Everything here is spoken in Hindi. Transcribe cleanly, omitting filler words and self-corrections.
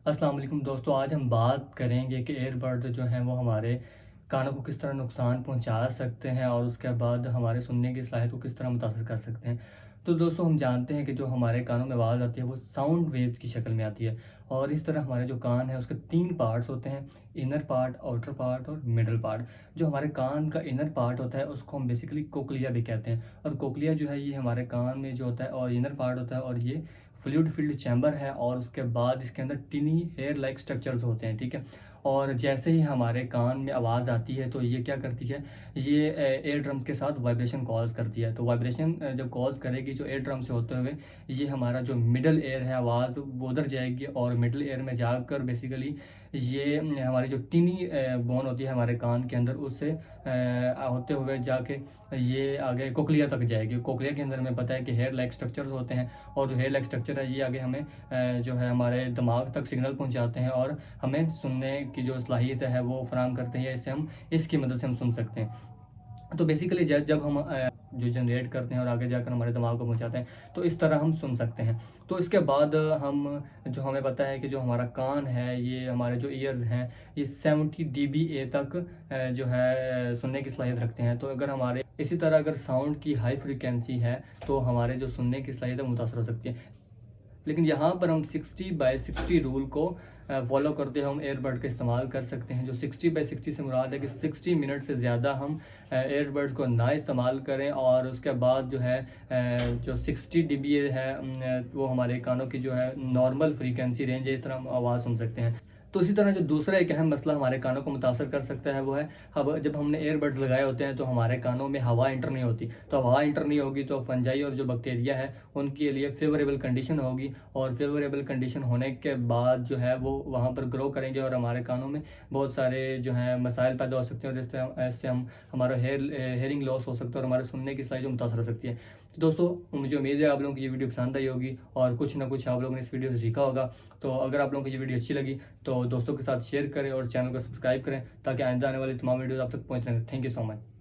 अस्सलाम वालेकुम दोस्तों, आज हम बात करेंगे कि एयरबड्स जो हैं वो हमारे कानों को किस तरह नुकसान पहुंचा सकते हैं और उसके बाद हमारे सुनने की सलाहियत को किस तरह मुतासर कर सकते हैं। तो दोस्तों, हम जानते हैं कि जो हमारे कानों में आवाज़ आती है वो साउंड वेव्स की शक्ल में आती है। और इस तरह हमारे जो कान है उसके 3 पार्ट्स होते हैं, इनर पार्ट, आउटर पार्ट और मिडल पार्ट। जो हमारे कान का इनर पार्ट होता है उसको हम बेसिकली कोक्लिया भी कहते हैं, और कोक्लिया जो है ये हमारे कान में जो होता है और इनर पार्ट होता है, और ये फ्लूइड फिल्ड चैम्बर है, और उसके बाद इसके अंदर टिनी हेयर लाइक स्ट्रक्चर्स होते हैं, ठीक है। और जैसे ही हमारे कान में आवाज़ आती है तो ये क्या करती है, ये एयर ड्रम्स के साथ वाइब्रेशन कॉज करती है। तो वाइब्रेशन जब कॉज करेगी जो एयर ड्रम से होते हुए, ये हमारा जो मिडल एयर है आवाज़ वो उधर जाएगी, और मिडल एयर में जाकर बेसिकली ये हमारी जो टिनी बोन होती है हमारे कान के अंदर, उससे होते हुए जाके ये आगे कोक्लिया तक जाएगी। कोक्लिया के अंदर हमें पता है कि हेयर लाइक स्ट्रक्चर्स होते हैं, और जो हेयर लाइक स्ट्रक्चर है ये आगे हमें जो है हमारे दिमाग तक सिग्नल पहुंचाते हैं और हमें सुनने की जो सलाहियत है वो फराहम करते हैं। इससे हम इसकी मदद से हम सुन सकते हैं। तो बेसिकली जब हम जो जनरेट करते हैं और आगे जाकर हमारे दिमाग को पहुंचाते हैं, तो इस तरह हम सुन सकते हैं। तो इसके बाद हम जो हमें पता है कि जो हमारा कान है, ये हमारे जो ईयर्स हैं, ये 70 dBA तक जो है सुनने की सलाहियत रखते हैं। तो अगर हमारे इसी तरह अगर साउंड की हाई फ्रिक्वेंसी है तो हमारे जो सुनने की सलाहियत है मुतासर हो सकती है। लेकिन यहाँ पर हम 60/60 रूल को फॉलो करते हुए हम एयरबड का इस्तेमाल कर सकते हैं। जो 60/60 से मुराद है कि 60 मिनट से ज़्यादा हम एयरबड्स को ना इस्तेमाल करें, और उसके बाद जो है जो 60 dBA है वो हमारे कानों की जो है नॉर्मल फ्रीक्वेंसी रेंज है, इस तरह हम आवाज़ सुन सकते हैं। तो इसी तरह जो दूसरा एक अहम मसला हमारे कानों को मुतासर कर सकता है वो है, अब जब हमने एयरबड्स लगाए होते हैं तो हमारे कानों में हवा इंटर नहीं होती। तो हवा इंटर नहीं होगी तो फंजाई और जो बैक्टीरिया है उनके लिए फेवरेबल कंडीशन होगी, और फेवरेबल कंडीशन होने के बाद जो है वो वहाँ पर ग्रो करेंगे, और हमारे कानों में बहुत सारे जो है मसाइल पैदा हो सकते हैं, और इससे हम हमारा हेयरिंग लॉस हो सकता है, और हमारे सुनने की सलाहियत जो मुतासर हो सकती है। तो दोस्तों, मुझे उम्मीद है आप लोगों को ये वीडियो पसंद आई होगी और कुछ ना कुछ आप लोगों ने इस वीडियो से सीखा होगा। तो अगर आप लोगों को ये वीडियो अच्छी लगी तो दोस्तों के साथ शेयर करें और चैनल को सब्सक्राइब करें, ताकि आइंदा आने वाली तमाम वीडियोस आप तक पहुंच रहें। Thank you so much.